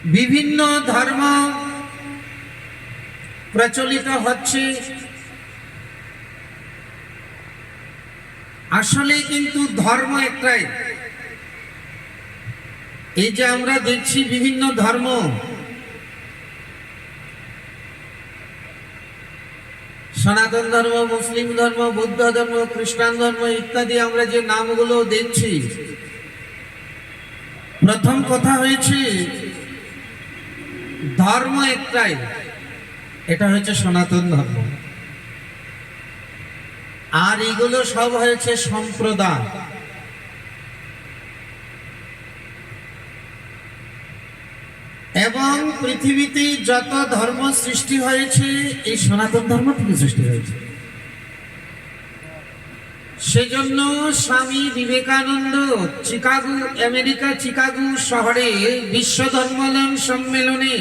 বিভিন্ন ধর্ম প্রচলিত হচ্ছে, আসলে কিন্তু ধর্ম একটাই। এই যে আমরা দেখছি বিভিন্ন ধর্ম, সনাতন ধর্ম, মুসলিম ধর্ম, বৌদ্ধ ধর্ম, খ্রিস্টান ধর্ম ইত্যাদি আমরা যে নামগুলো দেখছি, প্রথম কথা হয়েছে ধর্ম একটাই, এটা হচ্ছে সনাতন ধর্ম। আর এগুলো সব হয়েছে সম্প্রদায়। এবং পৃথিবীতে যত ধর্ম সৃষ্টি হয়েছে এই সনাতন ধর্ম থেকে সৃষ্টি হয়েছে। সেজন্য স্বামী বিবেকানন্দ আমেরিকা চিকাগো শহরে বিশ্ব ধর্মাবলম্বন সম্মেলনে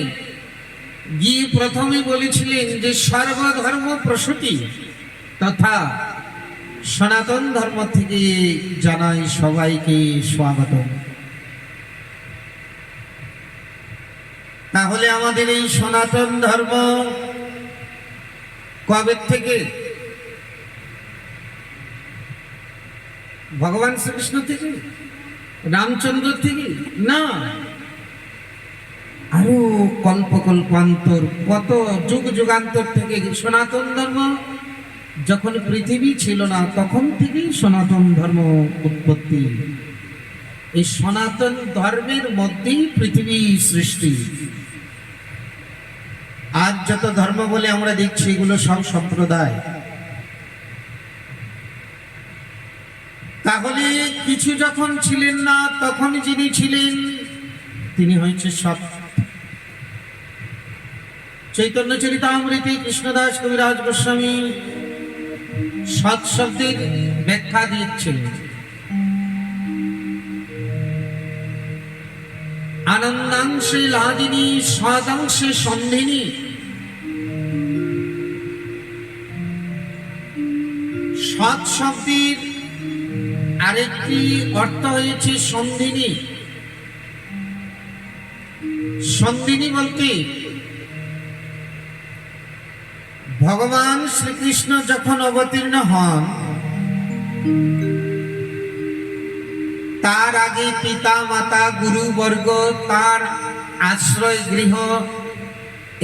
গিয়ে প্রথমে বলেছিলেন যে সর্বধর্ম প্রসূতি তথা সনাতন ধর্ম থেকে জানাই সবাইকে স্বাগত। তাহলে আমাদের এই সনাতন ধর্ম কবে থেকে? ভগবান শ্রীকৃষ্ণ থেকে, রামচন্দ্র থেকে না, আরো কল্পকল্পান্তর, কত যুগ যুগান্তর থেকে। সনাতন ধর্ম যখন পৃথিবী ছিল না তখন থেকেই সনাতন ধর্ম উৎপত্তি। এই সনাতন ধর্মের মধ্যেই পৃথিবী সৃষ্টি। আজ যত ধর্ম বলে আমরা দেখছি এগুলো সব সম্প্রদায়। তাহলে কিছু যখন ছিলেন না তখন যিনি ছিলেন তিনি হয়েছে সৎ। চৈতন্য চরিতামৃতে কৃষ্ণদাস কবিরাজ গোস্বামী সৎ শব্দের ব্যাখ্যা দিচ্ছেন। আনন্দাংশে লাদিনী সদাংশে সন্ধিনী। সৎ শব্দের আরেকটি অর্থ হয়েছে সন্ধিনী। সন্ধিনী বলতে ভগবান শ্রীকৃষ্ণ যখন অবতীর্ণ হন তার আগে পিতা মাতা গুরুবর্গ, তার আশ্রয় গৃহ,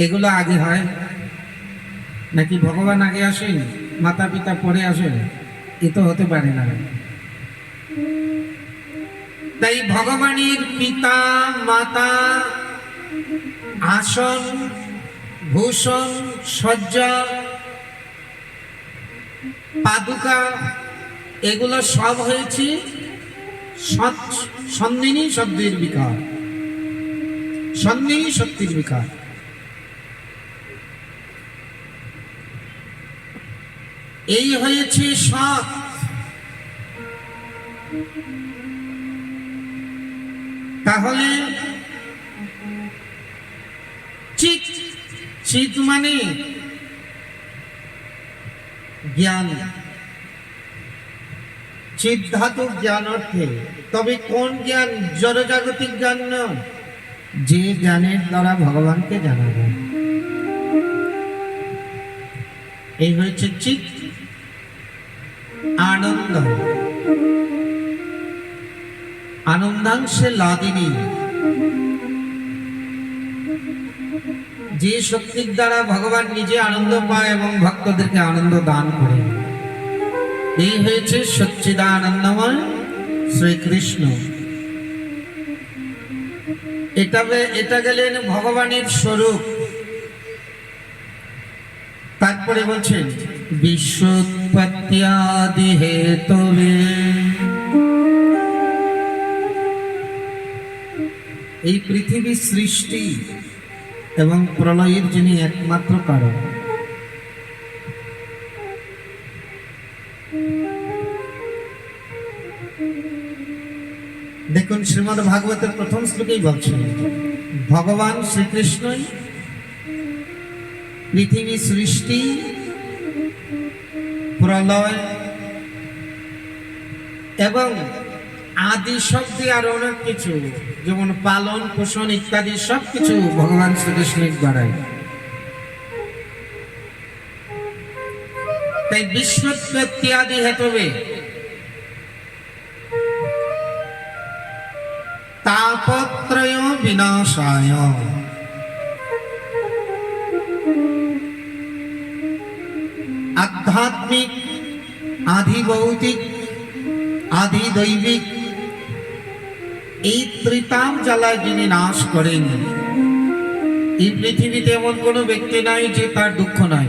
এগুলো আগে হয় নাকি ভগবান আগে আসেন মাতা পিতা পরে আসেন? এ তো হতে পারে না। তাই ভগবানের পিতা মাতা, আসন, ভূষণ, সজ্জা, পাদুকা, এগুলো সব হয়েছে সন্ধিনী শব্দের বিকার, সন্ধিনী শক্তির বিকার। এই হয়েছে সৎ। তাহলে চিৎ, চিৎ মানে জ্ঞান, চিৎ ধাতু জ্ঞান অর্থে। তবে কোন জ্ঞান? জড়জাগতিক জ্ঞান নয়, যে জ্ঞানের দ্বারা ভগবানকে জানা যায়। এই হয়েছে চিৎ। আনন্দ, আনন্দাংশে লাদিনী, যে শক্তির দ্বারা ভগবান নিজে আনন্দ পায় এবং ভক্তদেরকে আনন্দ দান করে। এই হয়েছে সচ্চিদানন্দময় শ্রীকৃষ্ণ। এটা গেলেন ভগবানের স্বরূপ। তারপরে বলছেন বিশ্বোৎপত্ত্যাদি হেতবে। এই পৃথিবী সৃষ্টি এবং প্রলয়ের যিনি একমাত্র কারণ। দেখুন শ্রীমদ্ ভাগবতের প্রথম শ্লোকেই বলছেন ভগবান শ্রীকৃষ্ণই পৃথিবী সৃষ্টি, প্রলয় এবং আদি শব্দে আর অনেক কিছু, যেমন পালন পোষণ ইত্যাদি সবকিছু ভগবান শ্রীকৃষ্ণ বাড়ায়। তাই বিশ্বোৎপত্তি আদি হেতবে তাপত্রয় বিনাশায় আধ্যাত্মিক, আধি ভৌতিক, আধি দৈবিক এই ত্রিতাপ জ্বালায় যিনি নাশ করেন, এই পৃথিবীতে এমন কোনো ব্যক্তি নাই যে তার দুঃখ নাই।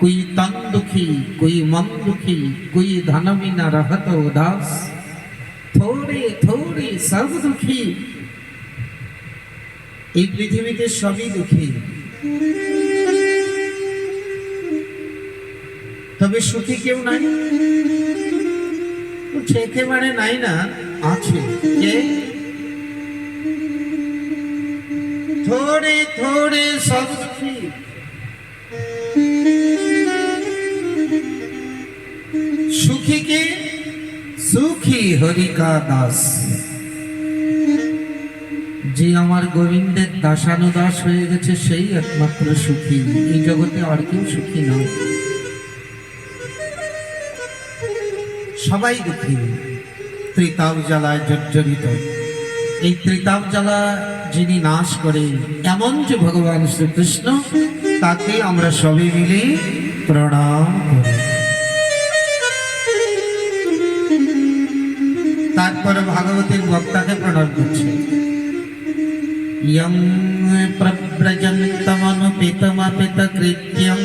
कोई तन दुखी, कोई मन दुखी, कोई धन बिना रहत उदास, थोड़े थोड़े सब दुखी। এই পৃথিবীতে সবই দুঃখী, তবে সুখী কেউ নাই। একেবারে নাই না, আছে কে? थोड़े थोड़े सब दुखी। सुखी के सुखी हरि का दास, যে আমার গোবিন্দের দাসানুদাস হয়ে গেছে সেই একমাত্র সুখী। এই জগতে আর কেউ সুখী নয়, সবাই দুঃখী, ত্রিতাপ জ্বালায় জর্জরিত। এই ত্রিতাপ জ্বালা যিনি নাশ করেন এমন যে ভগবান শ্রীকৃষ্ণ, তাকে আমরা সবাই মিলে প্রণাম করি। তারপরে ভাগবতের বক্তাকে প্রণাম করছে। ইয়ং প্রব্রজন্তমনুপিতমপিত কৃত্যং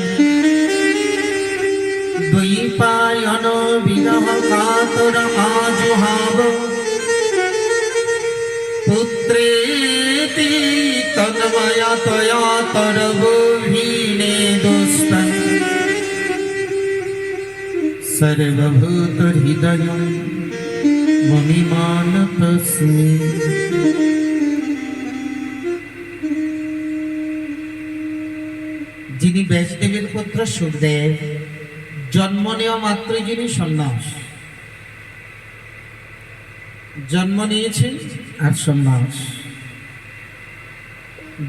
দ্বৈপায়ন বিরহ কাতর আজুহাব পুত্রেতি তন্ময়া তয়া তরবুভীনে দোস্তং সর্বভূত হৃদয়ং মহিমান তস্মি। যিনি ব্যাসদেবের পুত্র সুখদেব, জন্ম নেওয়া মাত্রই যিনি সন্ন্যাস, জন্ম নিয়েছেন আর সন্ন্যাস।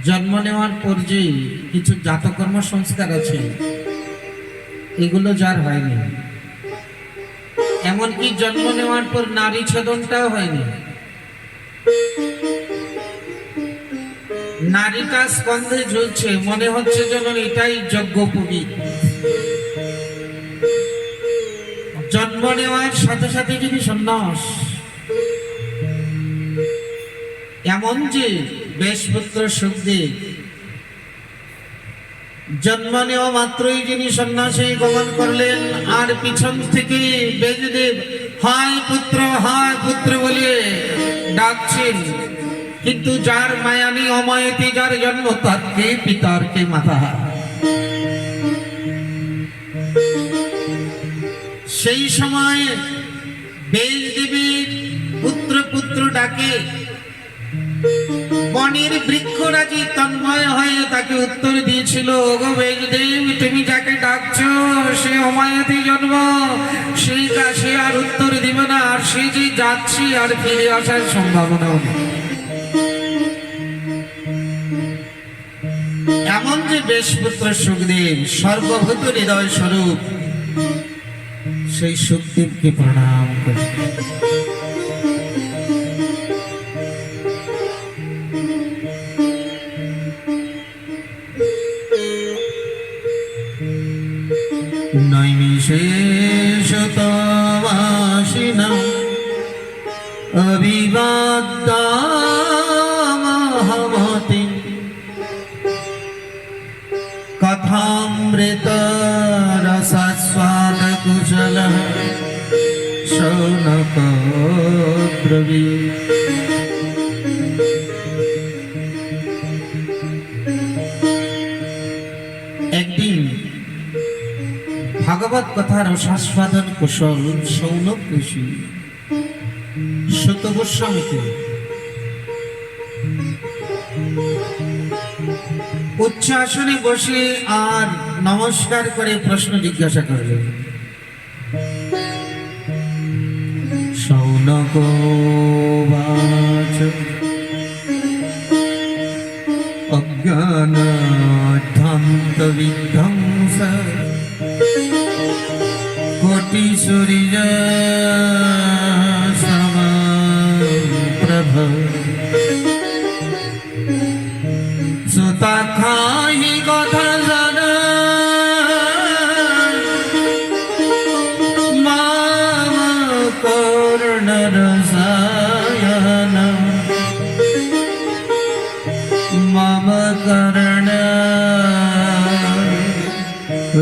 জন্ম নেওয়ার পর যে কিছু জাতকর্ম সংস্কার আছে, এগুলো যার হয়নি। এমনকি জন্ম নেওয়ার পর নারী ছেদনটাও হয়নি। নারীটা স্কন্ধে ঝুলছে, মনে হচ্ছে যেন এটাই যজ্ঞোপবীত। জন্ম নেওয়ার সাথে সাথে যিনি সন্ন্যাস, এমন যে বেশপুত্র সুখদেব জন্ম নেওয়া মাত্রই যিনি সন্ন্যাসে গমন করলেন, আর পিছন থেকে বেদদেব হায় পুত্র বলে ডাকছেন। কিন্তু যার মায়ানি অমায়তি যার জন্ম, তার কে পিতার কে মাতা। সেই সময় বেদদেবীর পুত্র ডাকে বনের বৃক্ষরাজি তন্ময় হয়ে তাকে উত্তর দিয়েছিল, ওগো বেদদেব, তুমি যাকে ডাকছো সে অমায়তি জন্ম, সেই কাছে আর উত্তর দিবে না, আর সে যে যাচ্ছি আর ফিরে আসার সম্ভাবনাও নেই। এমন যে বেশপুত্র সুখদেব সর্বভূত হৃদয় স্বরূপ, সেই সুখদেবকে প্রণাম করি। নৈমিষেষতমাসিনাম অবিবাদ্দামহমতি কথামৃত রসাস্বাদ কুশলঃ শৌনক ব্রবীৎ। একদিন ভাগবত কথার রসাস্বাদন কুশল শৌনক ঋষি সুত গোস্বামীকে উচ্চ আসনে বসে আর নমস্কার করে প্রশ্ন জিজ্ঞাসা করলেন। শৌনকোবাচ অজ্ঞানাধ্যান্ত বিধ্বংস কোটি সূর্য সমপ্রভ সুতা খাহি কথা জানা মাম করুণ রসায়ন মম করুণ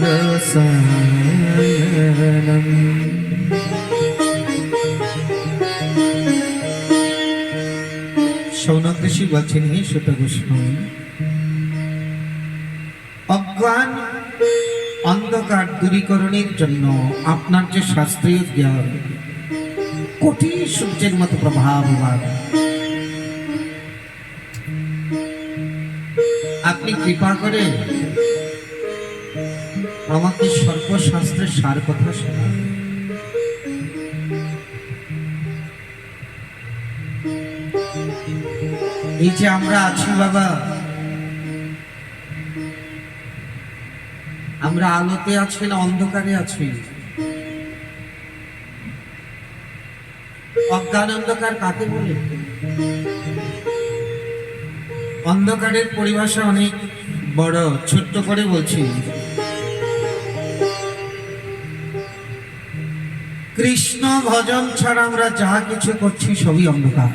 রসায়নম। শৌনক ঋষি বলছেন, হে সুত গোস্বামী, অজ্ঞান অন্ধকার দূরীকরণের জন্য আপনার যে শাস্ত্রীয় জ্ঞান কোটি সূর্যের মতো প্রভাববান, আপনি কৃপা করে আমাকে সর্বশাস্ত্রের সার কথা শোনান। এই যে আমরা আছি বাবা, আমরা আলোতে আছি না অন্ধকারে আছি? অজ্ঞান অন্ধকার কাকে বলে? অন্ধকারের পরিভাষা অনেক বড়, ছোট্ট করে বলছি। কৃষ্ণ ভজন ছাড়া আমরা যা কিছু করছি সবই অন্ধকার।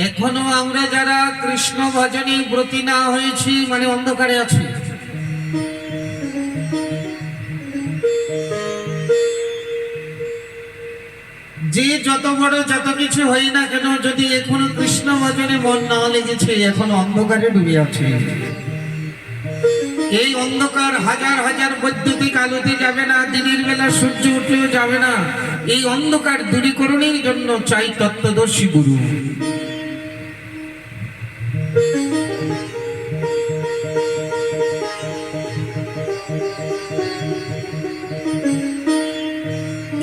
এখনো আমরা যারা কৃষ্ণ ভজনে ব্রতী না হয়েছি মানে অন্ধকারে আছি। যে যত বড় যত কিছু হয় না কেন, যদি এখনো কৃষ্ণ ভজনে মন না লেগেছে, এখন অন্ধকারে ডুবে আছে। এই অন্ধকার হাজার হাজার বৈদ্যুতিক আলোতে যাবে না, দিনের বেলা সূর্য উঠলেও যাবে না। এই অন্ধকার দূরীকরণের জন্য চাই তত্ত্বদর্শী গুরু।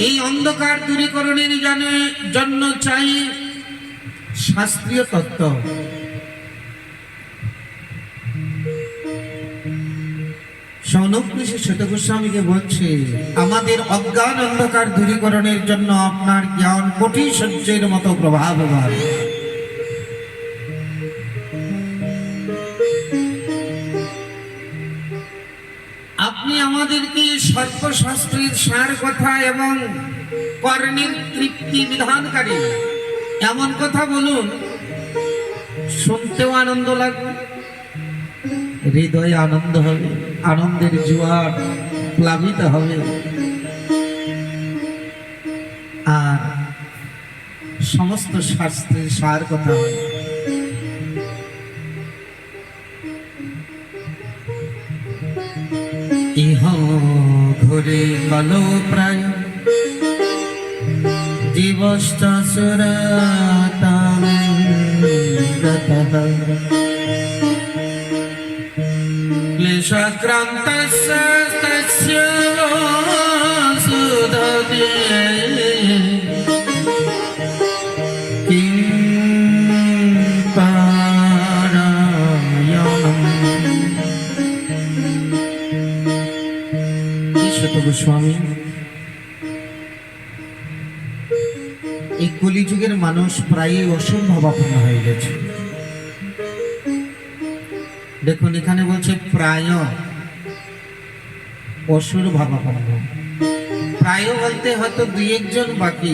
এই অন্ধকার দূরীকরণের জন্য চাই শাস্ত্রীয় তত্ত্ব। শৌনক ঋষি সুত গোস্বামীকে বলছে, আমাদের অজ্ঞান অন্ধকার দূরীকরণের জন্য আপনার জ্ঞান কোটি সূর্যের মতো প্রভাববান। আপনি আমাদেরকে সর্বশাস্ত্রের সার কথা এবং কর্ণের তৃপ্তি বিধানকারী এমন কথা বলুন, শুনতেও আনন্দ লাগবে, হৃদয়ে আনন্দ হবে, আনন্দের জোয়ার প্লাবিত হবে, আর সমস্ত শাস্ত্রের সার কথা হবে। ইহ ঘুরে কালো প্রায় জীবশ্চুরাতাং গতঃ ক্লেশাক্রান্তস্য তস্য সুধতে কিং পারায়ণম। সুত গোস্বামী, এই কলিযুগের মানুষ প্রায়ই অসুর ভাবাপন্ন হয়ে গেছে। দেখুন এখানে বলছে প্রায় অসুর ভাবাপন্ন। প্রায় বলতে হয়তো দুই একজন বাকি,